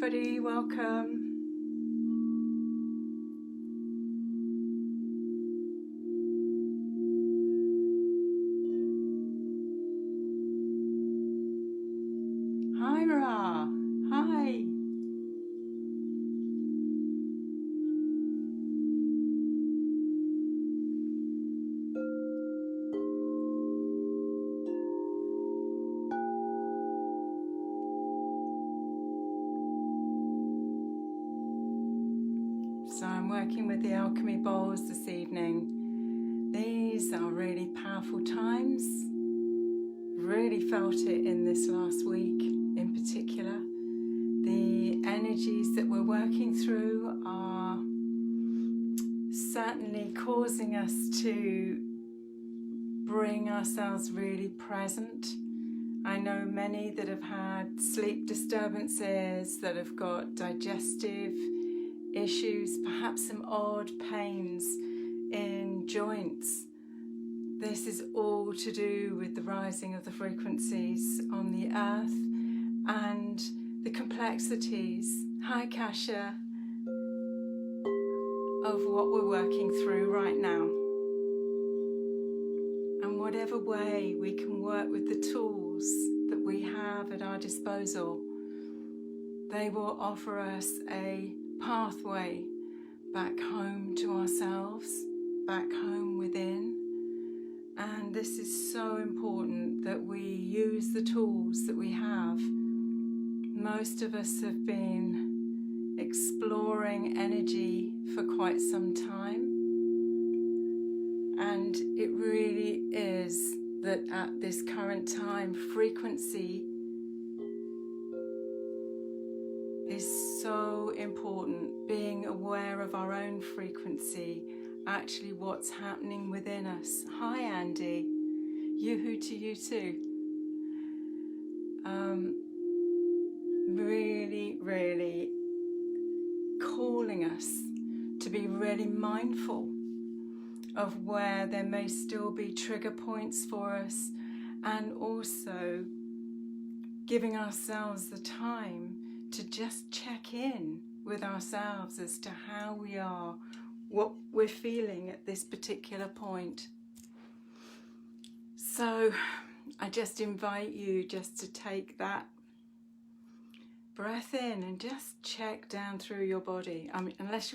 everybody, welcome. Hi Ra, hi. So I'm working with the alchemy bowls this evening. These are really powerful times. Really felt it in this last week in particular. The energies that we're working through are certainly causing us to bring ourselves really present. I know many that have had sleep disturbances, that have got digestive issues, perhaps some odd pains in joints. This is all to do with the rising of the frequencies on the earth and the complexities, hi Kasha, of what we're working through right now. And whatever way we can work with the tools that we have at our disposal, they will offer us a pathway back home to ourselves, back home within. And this is so important that we use the tools that we have. Most of us have been exploring energy for quite some time. And it really is that at this current time, frequency is so important. Being aware of our own frequency, actually what's happening within us. Hi Andy, yoo-hoo to you too. Really calling us to be really mindful of where there may still be trigger points for us, and also giving ourselves the time to just check in with ourselves as to how we are, what we're feeling at this particular point. So I just invite you just to take that breath in and just check down through your body. I mean, unless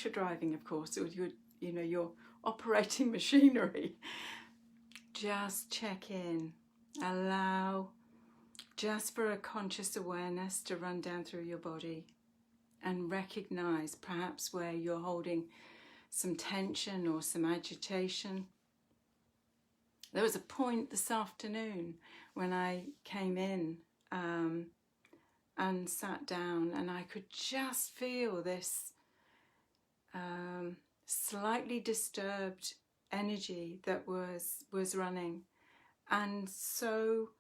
you're driving, of course, or you're operating machinery. Just check in. Allow just for a conscious awareness to run down through your body and recognize perhaps where you're holding some tension or some agitation. There was a point this afternoon when I came in and sat down, and I could just feel this slightly disturbed energy that was running. And so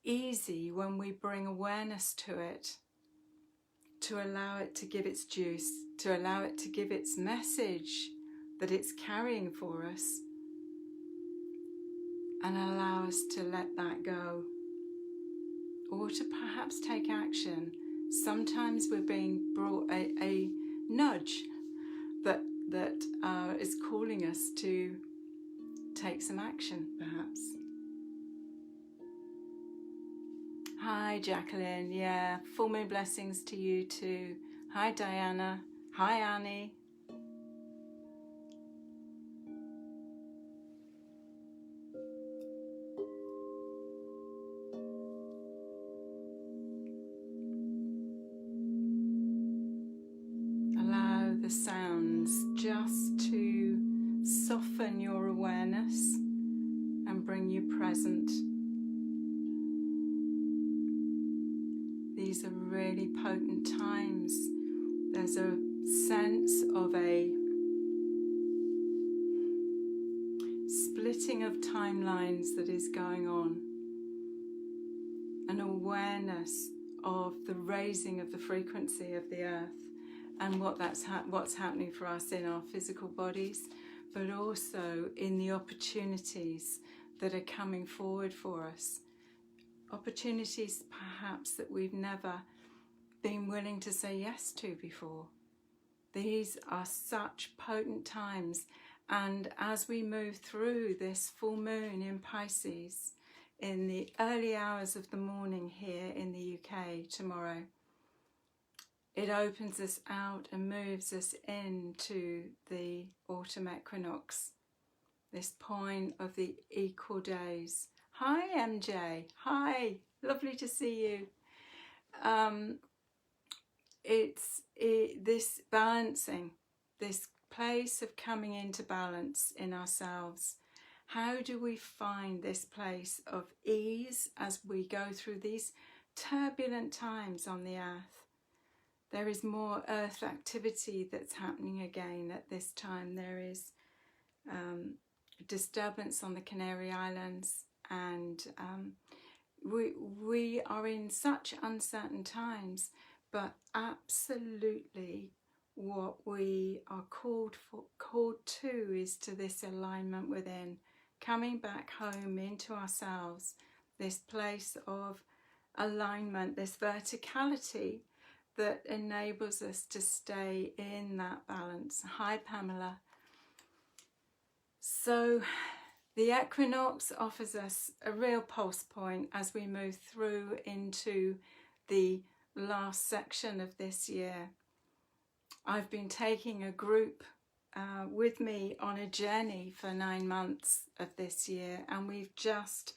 easy when we bring awareness to it, to allow it to give its juice, to allow it to give its message that it's carrying for us, and allow us to let that go, or to perhaps take action. Sometimes we're being brought a nudge that is calling us to take some action, perhaps. Hi Jacqueline, yeah, full moon blessings to you too. Hi Diana, hi Annie. Allow the sounds just to soften your awareness and bring you present. These are really potent times. There's a sense of a splitting of timelines that is going on. An awareness of the raising of the frequency of the earth and what's happening for us in our physical bodies, but also in the opportunities that are coming forward for us. Opportunities perhaps that we've never been willing to say yes to before. These are such potent times, and as we move through this full moon in Pisces in the early hours of the morning here in the UK tomorrow, it opens us out and moves us into the autumn equinox, this point of the equal days. Hi MJ, hi, lovely to see you. This balancing, this place of coming into balance in ourselves. How do we find this place of ease as we go through these turbulent times on the earth? There is more earth activity that's happening again at this time. There is disturbance on the Canary Islands, and we are in such uncertain times, but absolutely what we are called to is to this alignment within, coming back home into ourselves, this place of alignment, this verticality that enables us to stay in that balance. Hi Pamela. So the equinox offers us a real pulse point as we move through into the last section of this year. I've been taking a group with me on a journey for 9 months of this year, and we've just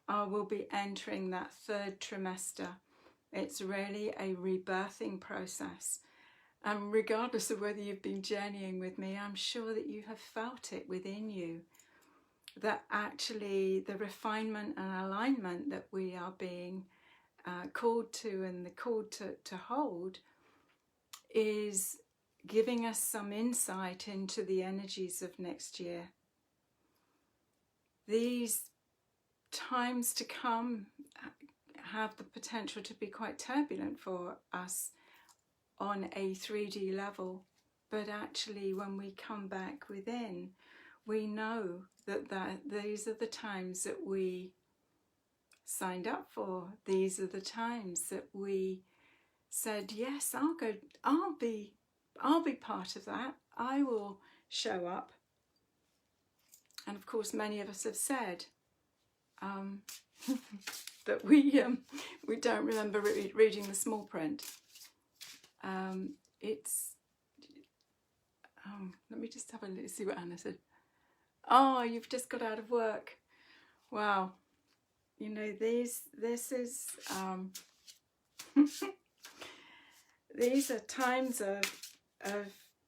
will be entering that third trimester. It's really a rebirthing process, and regardless of whether you've been journeying with me, I'm sure that you have felt it within you, that actually the refinement and alignment that we are being called to and the called to hold is giving us some insight into the energies of next year. These times to come have the potential to be quite turbulent for us on a 3D level, but actually when we come back within, we know that these are the times that we signed up for. These are the times that we said, yes, I'll be part of that. I will show up. And of course, many of us have said that we don't remember reading the small print. Let me just have a look, see what Anna said. Oh, you've just got out of work. Wow. You know, this is these are times of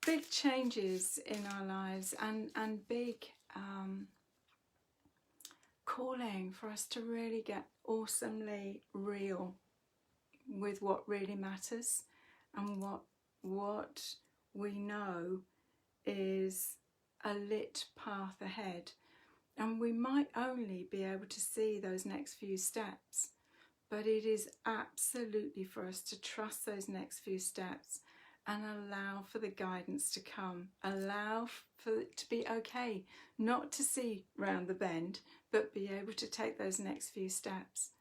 big changes in our lives, and big calling for us to really get awesomely real with what really matters, and what we know is a lit path ahead. And we might only be able to see those next few steps, but it is absolutely for us to trust those next few steps and allow for the guidance to come. Allow for it to be okay not to see round the bend, but be able to take those next few steps.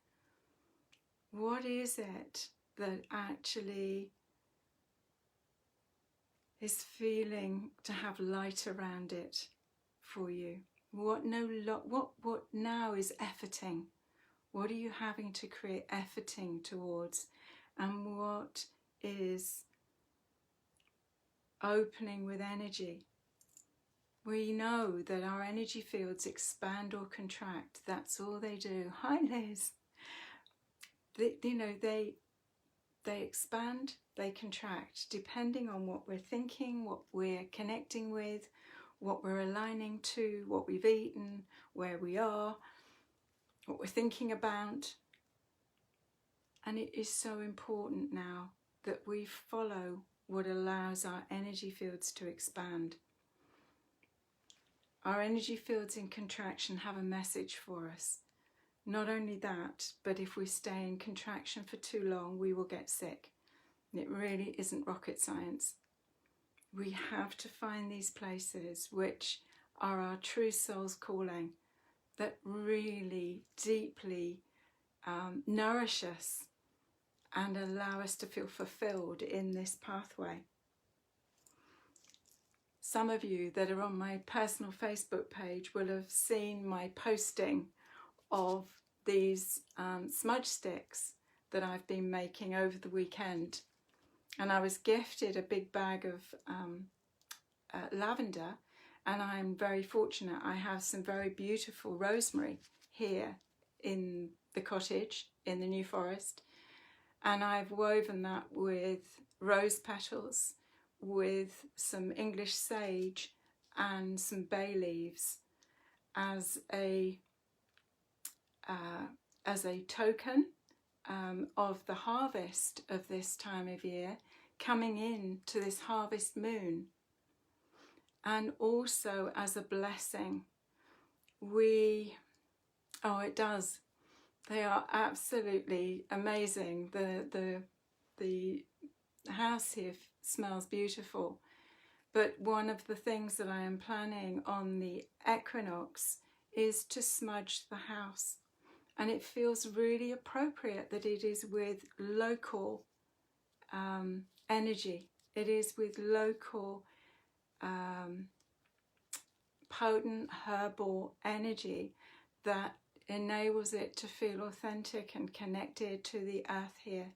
What is it that actually is feeling to have light around it for you? What now is efforting? What are you having to create efforting towards? And what is opening with energy? We know that our energy fields expand or contract. That's all they do. Hi Liz. They expand, they contract, depending on what we're thinking, what we're connecting with, what we're aligning to, what we've eaten, where we are, what we're thinking about. And it is so important now that we follow what allows our energy fields to expand. Our energy fields in contraction have a message for us. Not only that, but if we stay in contraction for too long, we will get sick. It really isn't rocket science. We have to find these places which are our true soul's calling, that really deeply nourish us and allow us to feel fulfilled in this pathway. Some of you that are on my personal Facebook page will have seen my posting of these smudge sticks that I've been making over the weekend. And I was gifted a big bag of lavender, and I'm very fortunate. I have some very beautiful rosemary here in the cottage in the New Forest, and I've woven that with rose petals, with some English sage and some bay leaves as a token of the harvest of this time of year, coming in to this harvest moon, and also as a blessing. It does. They are absolutely amazing. The house here smells beautiful. But one of the things that I am planning on the equinox is to smudge the house. And it feels really appropriate that it is with local energy. It is with local potent herbal energy that enables it to feel authentic and connected to the earth here.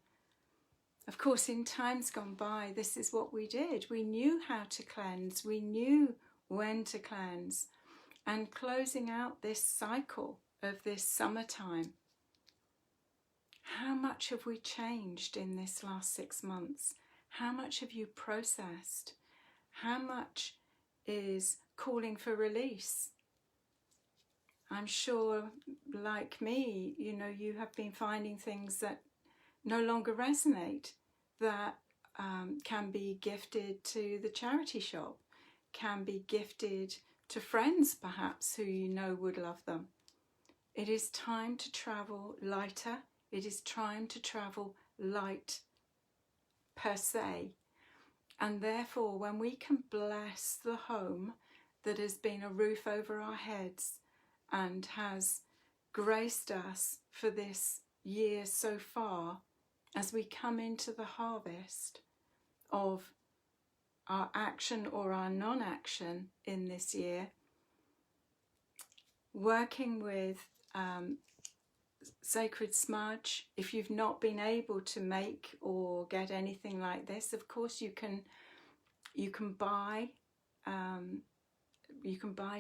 Of course, in times gone by, this is what we did. We knew how to cleanse. We knew when to cleanse. And closing out this cycle of this summertime, how much have we changed in this last 6 months? How much have you processed? How much is calling for release? I'm sure, like me, you have been finding things that no longer resonate, that can be gifted to the charity shop, can be gifted to friends perhaps who you know would love them. It is time to travel lighter. It is time to travel light per se. And therefore, when we can bless the home that has been a roof over our heads and has graced us for this year so far, as we come into the harvest of our action or our non-action in this year, working with Sacred Smudge. If you've not been able to make or get anything like this, of course you can buy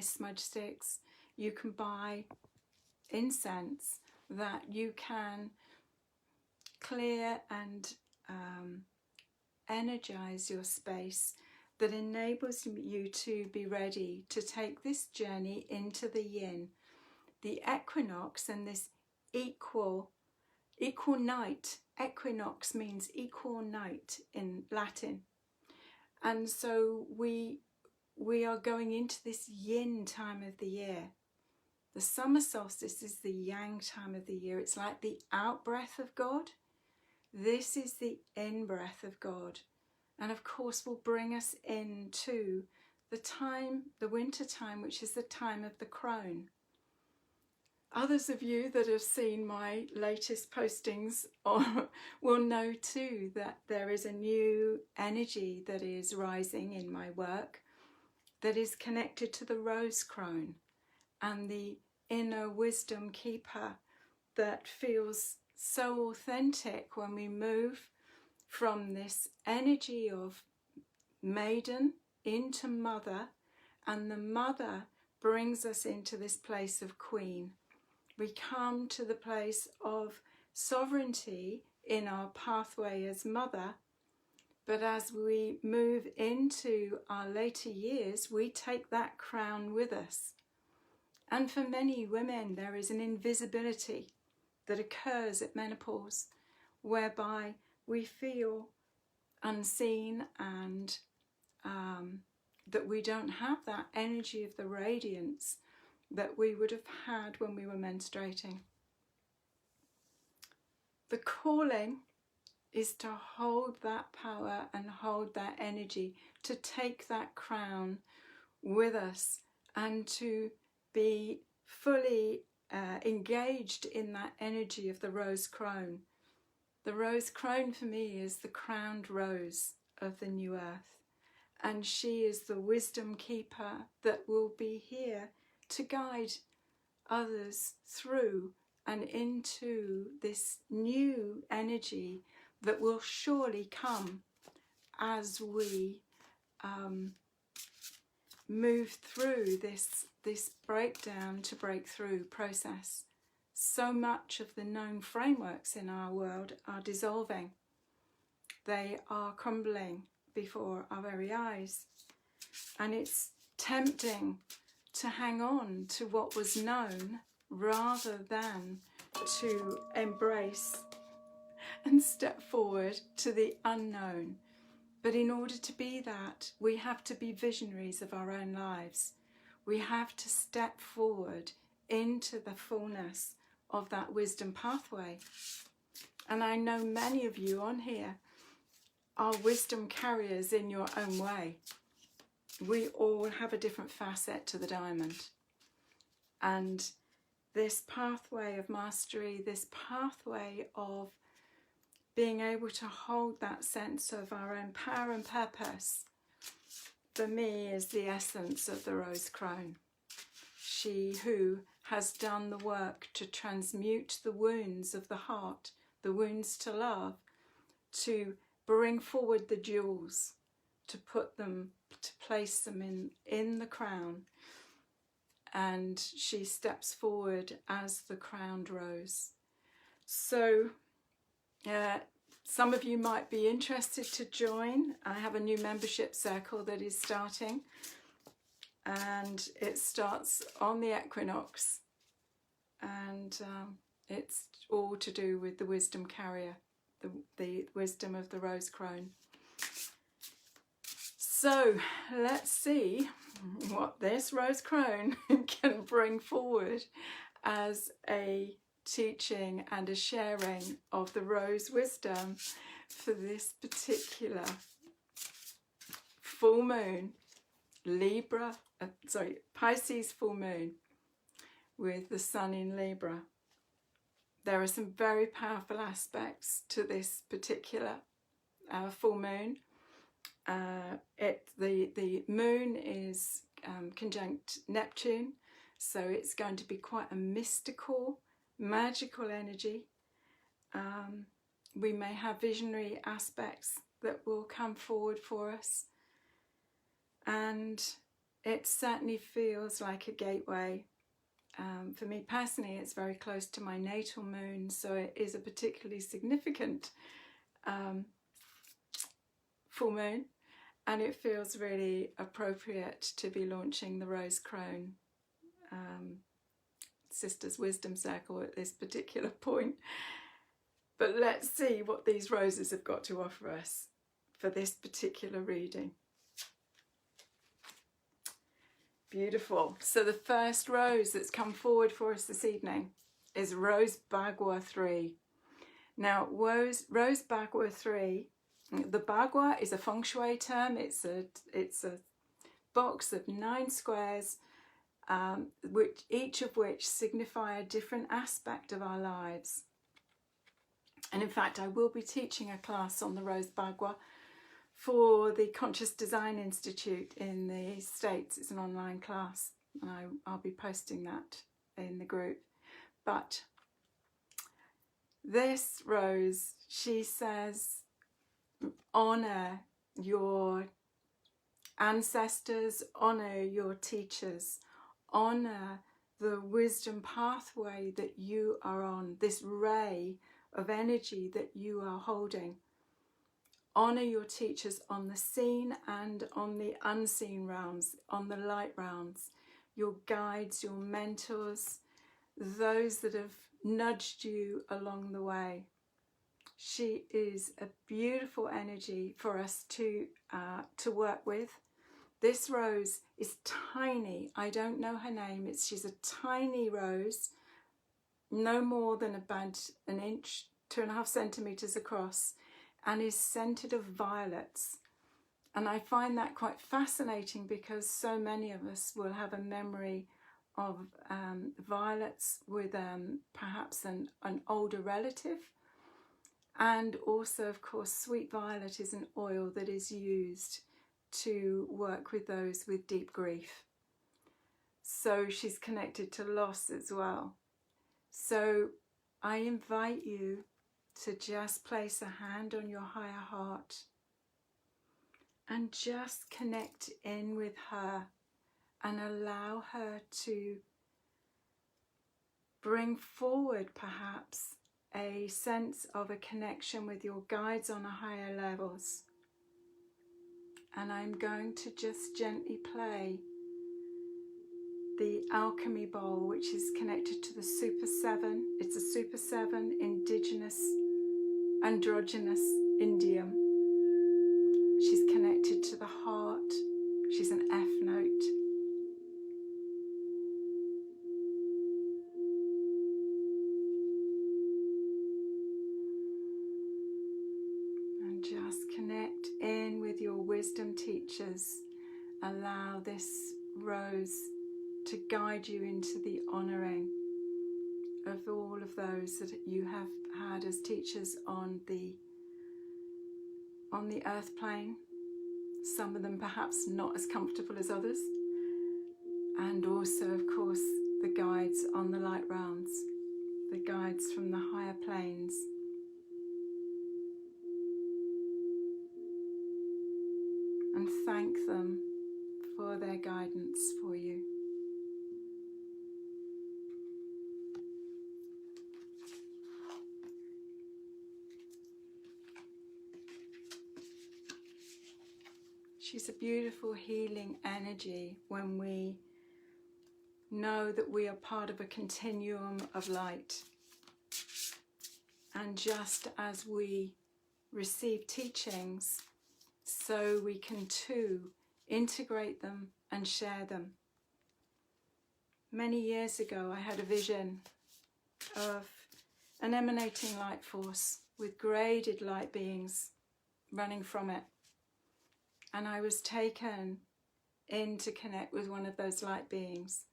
smudge sticks. You can buy incense that you can clear and energize your space, that enables you to be ready to take this journey into the yin, the equinox, and this equal night. Equinox means equal night in Latin. And so we are going into this yin time of the year. The summer solstice is the yang time of the year. It's like the out-breath of God. This is the in-breath of God. And of course will bring us into the winter time, which is the time of the crone. Others of you that have seen my latest postings will know too that there is a new energy that is rising in my work that is connected to the rose crone and the inner wisdom keeper, that feels so authentic when we move from this energy of maiden into mother, and the mother brings us into this place of queen. We come to the place of sovereignty in our pathway as mother, but as we move into our later years, we take that crown with us. And for many women, there is an invisibility that occurs at menopause, whereby we feel unseen and that we don't have that energy of the radiance that we would have had when we were menstruating. The calling is to hold that power and hold that energy, to take that crown with us and to be fully engaged in that energy of the rose crone. The rose crone for me is the crowned rose of the new earth, and she is the wisdom keeper that will be here to guide others through and into this new energy that will surely come as we move through this breakdown to breakthrough process. So much of the known frameworks in our world are dissolving. They are crumbling before our very eyes. And it's tempting to hang on to what was known rather than to embrace and step forward to the unknown. But in order to be that, we have to be visionaries of our own lives. We have to step forward into the fullness of that wisdom pathway. And I know many of you on here are wisdom carriers in your own way. We all have a different facet to the diamond. And this pathway of mastery, this pathway of being able to hold that sense of our own power and purpose, for me is the essence of the rose crone. She who has done the work to transmute the wounds of the heart, the wounds to love, to bring forward the jewels, to put them, to place them in the crown. And she steps forward as the crowned rose. So some of you might be interested to join. I have a new membership circle that is starting, and it starts on the equinox, and it's all to do with the wisdom carrier, the wisdom of the rose crone. So let's see what this rose crone can bring forward as a teaching and a sharing of the rose wisdom for this particular full moon, Pisces full moon with the sun in Libra. There are some very powerful aspects to this particular full moon. The moon is conjunct Neptune, so it's going to be quite a mystical, magical energy. We may have visionary aspects that will come forward for us, and it certainly feels like a gateway. For me personally, it's very close to my natal moon, so it is a particularly significant full moon, and it feels really appropriate to be launching the Rose Crone Sisters Wisdom Circle at this particular point. But let's see what these roses have got to offer us for this particular reading. Beautiful. So the first rose that's come forward for us this evening is Rose Bagua 3. Now, Rose Bagua 3, the Bagua is a feng shui term. It's a box of 9 squares, each of which signify a different aspect of our lives. And in fact, I will be teaching a class on the Rose Bagua for the Conscious Design Institute in the States. It's an online class, and I'll be posting that in the group. But this rose, she says, honor your ancestors, honor your teachers, honor the wisdom pathway that you are on, this ray of energy that you are holding. Honor your teachers on the seen and on the unseen realms, on the light realms, your guides, your mentors, those that have nudged you along the way. She is a beautiful energy for us to work with. This rose is tiny. I don't know her name. She's a tiny rose, no more than about an inch, 2.5 centimeters across, and is scented of violets. And I find that quite fascinating because so many of us will have a memory of violets with perhaps an older relative. And also, of course, sweet violet is an oil that is used to work with those with deep grief. So she's connected to loss as well. So I invite you to just place a hand on your higher heart and just connect in with her and allow her to bring forward perhaps a sense of a connection with your guides on a higher levels. And I'm going to just gently play the alchemy bowl, which is connected to the Super 7. It's a Super 7 indigenous androgynous indium. She's connected to the heart. She's an F note. And just connect in with your wisdom teachers. Allow this rose to guide you into the honouring of all of those that you have had as teachers on the earth plane, some of them perhaps not as comfortable as others, and also of course the guides on the light realms, the guides from the higher planes. And thank them for their guidance for you. She's a beautiful healing energy when we know that we are part of a continuum of light. And just as we receive teachings, so we can too integrate them and share them. Many years ago, I had a vision of an emanating light force with graded light beings running from it. And I was taken in to connect with one of those light beings.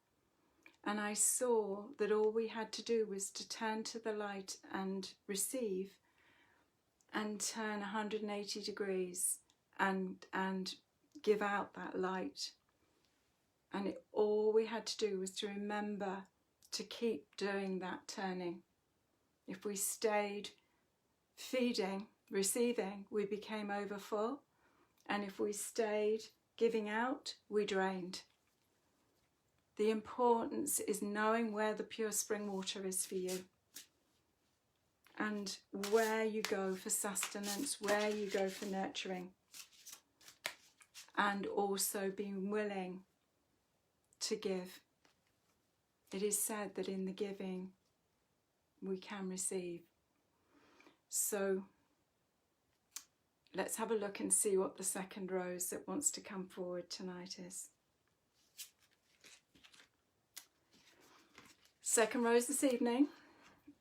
And I saw that all we had to do was to turn to the light and receive, and turn 180 degrees and give out that light. And all we had to do was to remember to keep doing that turning. If we stayed feeding, receiving, we became overfull. And if we stayed giving out, we drained. The importance is knowing where the pure spring water is for you, and where you go for sustenance, where you go for nurturing, and also being willing to give. It is said that in the giving we can receive. So let's have a look and see what the second rose that wants to come forward tonight is. Second rose this evening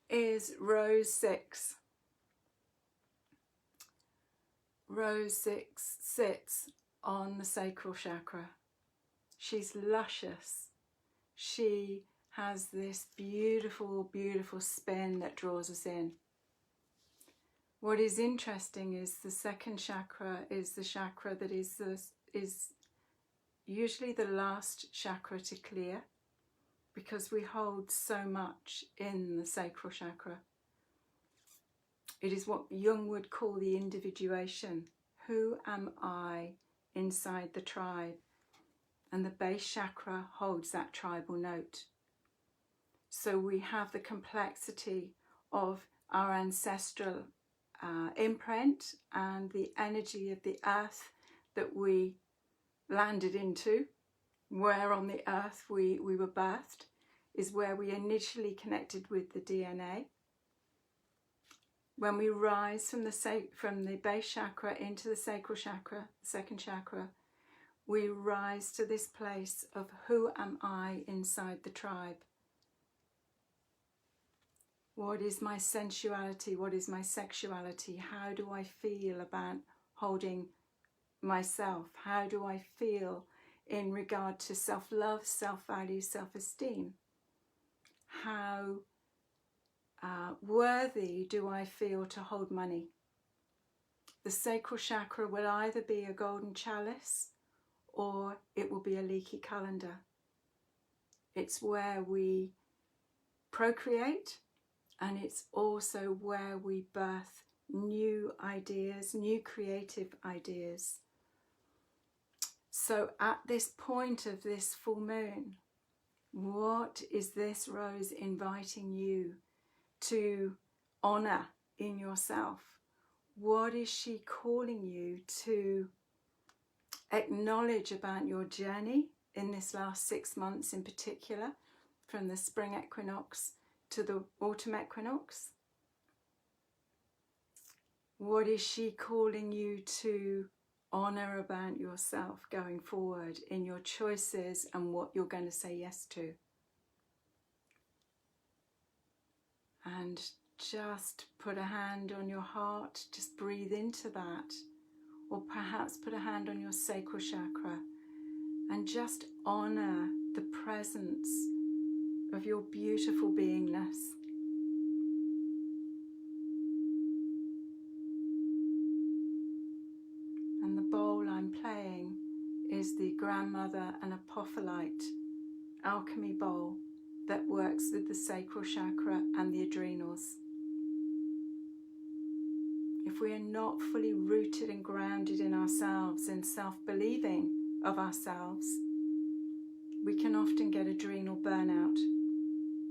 is Rose 6. Rose 6 sits on the sacral chakra. She's luscious. She has this beautiful, beautiful spin that draws us in. What is interesting is the second chakra is the chakra that is usually the last chakra to clear, because we hold so much in the sacral chakra. It is what Jung would call the individuation. Who am I inside the tribe? And the base chakra holds that tribal note. So we have the complexity of our ancestral imprint and the energy of the earth that we landed into, where on the earth we were birthed, is where we initially connected with the DNA. When we rise from the base chakra into the sacral chakra, the second chakra, we rise to this place of who am I inside the tribe? What is my sensuality? What is my sexuality? How do I feel about holding myself? How do I feel in regard to self-love, self-value, self-esteem? How worthy do I feel to hold money? The sacral chakra will either be a golden chalice or it will be a leaky colander. It's where we procreate, and it's also where we birth new ideas, new creative ideas. So at this point of this full moon, what is this rose inviting you to honor in yourself? What is she calling you to acknowledge about your journey in this last 6 months in particular, from the spring equinox to the autumn equinox? What is she calling you to honor about yourself going forward in your choices and what you're going to say yes to? And just put a hand on your heart, just breathe into that. Or perhaps put a hand on your sacral chakra and just honor the presence of your beautiful beingness. And the bowl I'm playing is the Grandmother and Apophyllite alchemy bowl that works with the sacral chakra and the adrenals. If we are not fully rooted and grounded in ourselves and self-believing of ourselves, we can often get adrenal burnout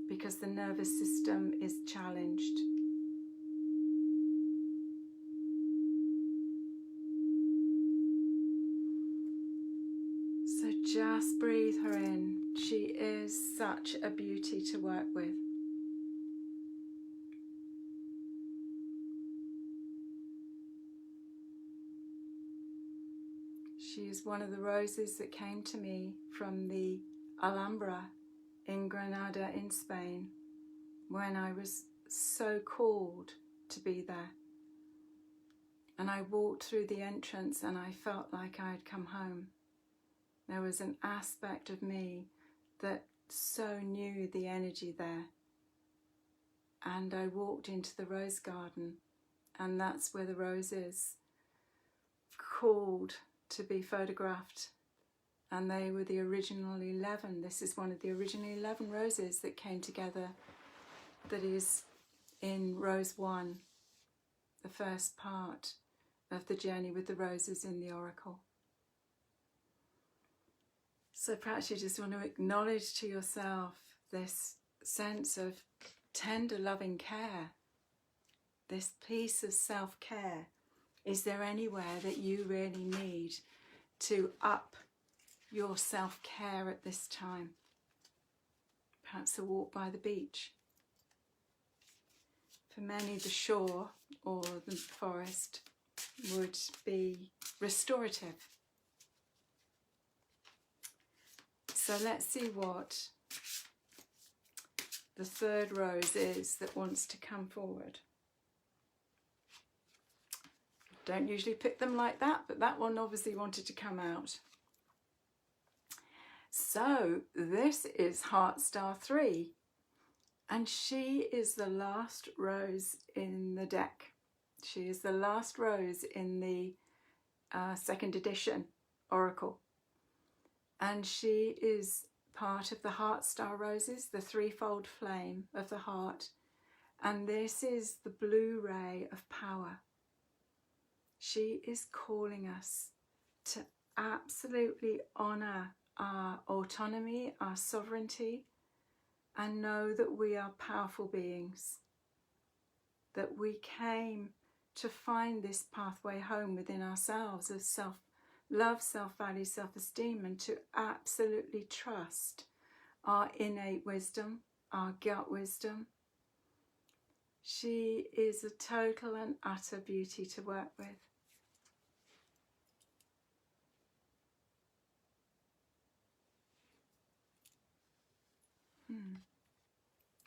because the nervous system is challenged. So just breathe her in. She is such a beauty to work with. She is one of the roses that came to me from the Alhambra in Granada in Spain when I was so called to be there. And I walked through the entrance and I felt like I had come home. There was an aspect of me that so knew the energy there. And I walked into the rose garden, and that's where the rose is, called to be photographed. And they were the original 11. This is one of the original 11 roses that came together, that is in Rose 1, the first part of the journey with the roses in the oracle. So perhaps you just want to acknowledge to yourself this sense of tender, loving care, this piece of self-care. Is there anywhere that you really need to up your self-care at this time? Perhaps a walk by the beach. For many, the shore or the forest would be restorative. So let's see what the third rose is that wants to come forward. Don't usually pick them like that, but that one obviously wanted to come out. So this is Heart Star 3, and she is the last rose in the deck. She is the last rose in the second edition Oracle. And she is part of the Heart Star roses, the threefold flame of the heart. And this is the blue ray of power. She is calling us to absolutely honour our autonomy, our sovereignty, and know that we are powerful beings. That we came to find this pathway home within ourselves of self-love, self-value, self-esteem, and to absolutely trust our innate wisdom, our gut wisdom. She is a total and utter beauty to work with.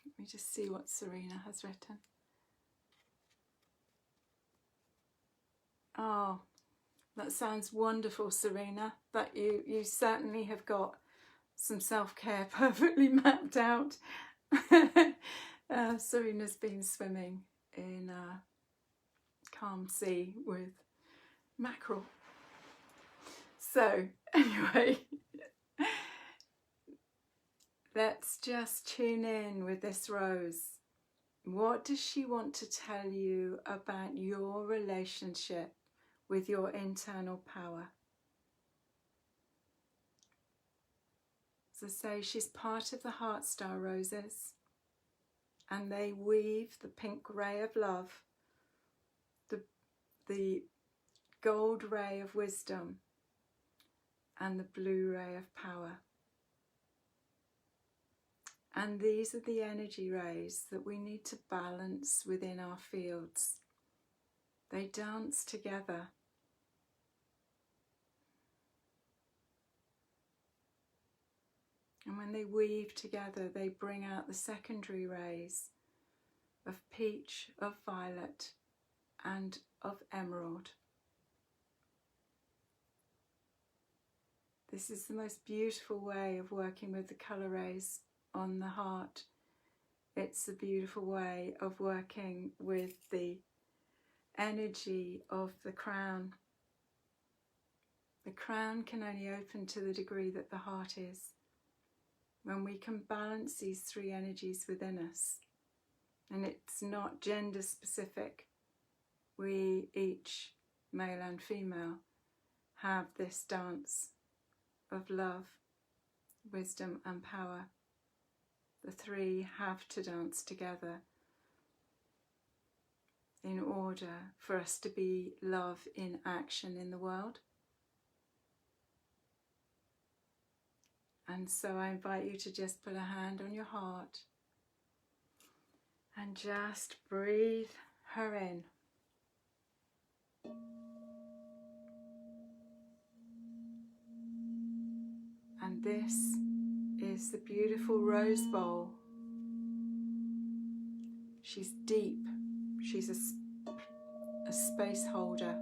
Let me just see what Serena has written. Oh, that sounds wonderful, Serena. That you certainly have got some self-care perfectly mapped out. Serena's been swimming in a calm sea with mackerel. So anyway, let's just tune in with this rose. What does she want to tell you about your relationship with your internal power? As I say, she's part of the Heart Star Roses, and they weave the pink ray of love, the gold ray of wisdom, and the blue ray of power. And these are the energy rays that we need to balance within our fields. They dance together. And when they weave together, they bring out the secondary rays of peach, of violet, and of emerald. This is the most beautiful way of working with the colour rays on the heart. It's a beautiful way of working with the energy of the crown. The crown can only open to the degree that the heart is. When we can balance these three energies within us, and it's not gender specific, we each, male and female, have this dance of love, wisdom and power. The three have to dance together in order for us to be love in action in the world. And so I invite you to just put a hand on your heart and just breathe her in. And this is the beautiful rose bowl. She's deep. She's a space holder.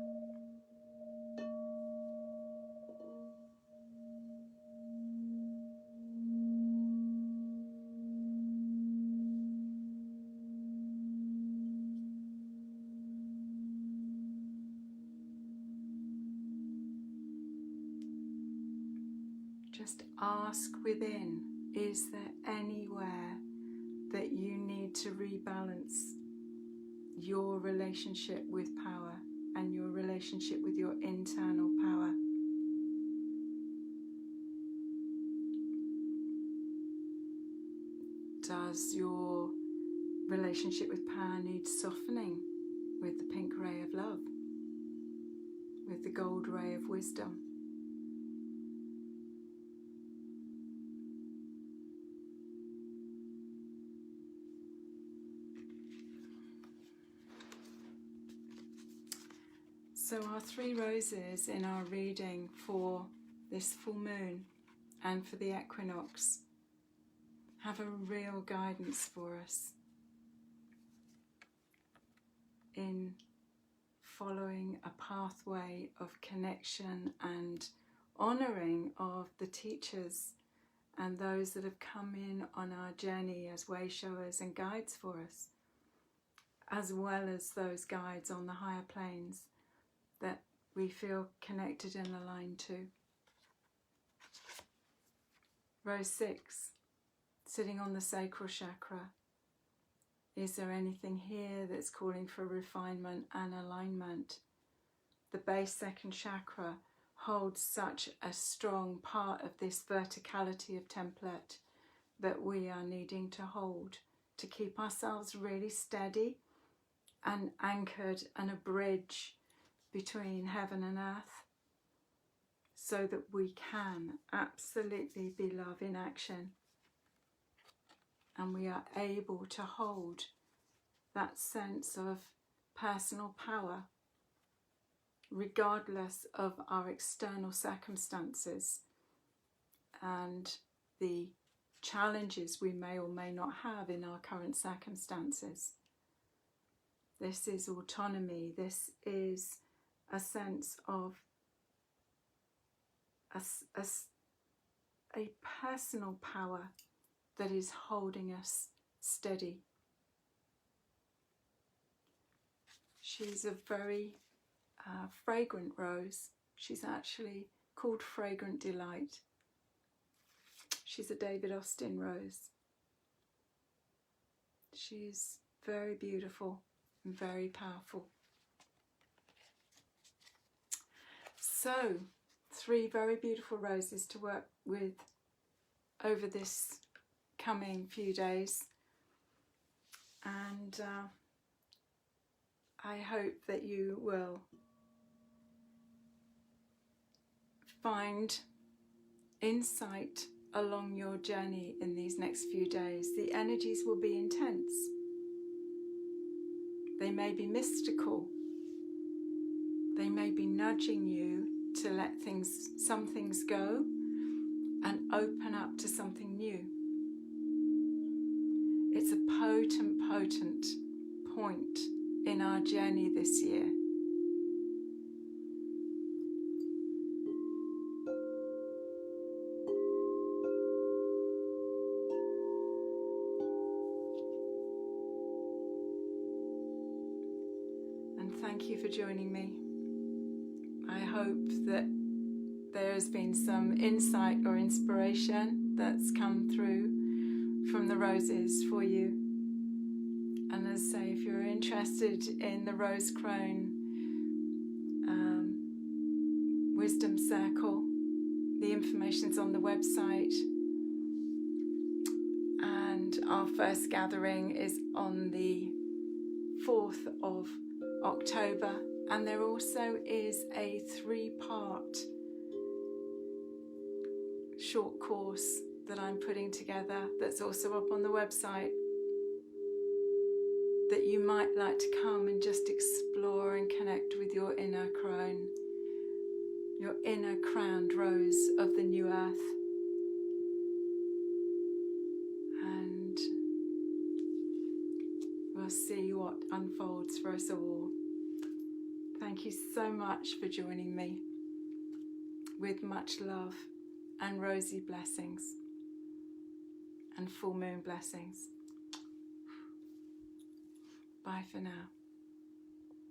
Just ask within, is there anywhere that you need to rebalance your relationship with power and your relationship with your internal power? Does your relationship with power need softening with the pink ray of love, with the gold ray of wisdom? So our three roses in our reading for this full moon and for the equinox have a real guidance for us in following a pathway of connection and honouring of the teachers and those that have come in on our journey as way showers and guides for us, as well as those guides on the higher planes that we feel connected and aligned to. Rose 6, sitting on the sacral chakra. Is there anything here that's calling for refinement and alignment? The base second chakra holds such a strong part of this verticality of template that we are needing to hold to keep ourselves really steady and anchored and a bridge between heaven and earth, so that we can absolutely be love in action, and we are able to hold that sense of personal power regardless of our external circumstances and the challenges we may or may not have in our current circumstances. This is autonomy. This is a sense of a personal power that is holding us steady She's a very fragrant rose. She's actually called Fragrant Delight. She's a David Austin rose. She's very beautiful and very powerful. So, 3 very beautiful roses to work with over this coming few days, and I hope that you will find insight along your journey in these next few days. The energies will be intense. They may be mystical. They may be nudging you to let some things go and open up to something new. It's a potent point in our journey this year. And thank you for joining me. I hope that there has been some insight or inspiration that's come through from the roses for you. And as I say, if you're interested in the Rose Crone Wisdom Circle, the information's on the website, and our first gathering is on the 4th of October, and there also is a 3-part short course that I'm putting together that's also up on the website, that you might like to come and just explore and connect with your inner crone, your inner crowned rose of the new earth. And we'll see what unfolds for us all. Thank you so much for joining me. With much love and rosy blessings and full moon blessings. Bye for now.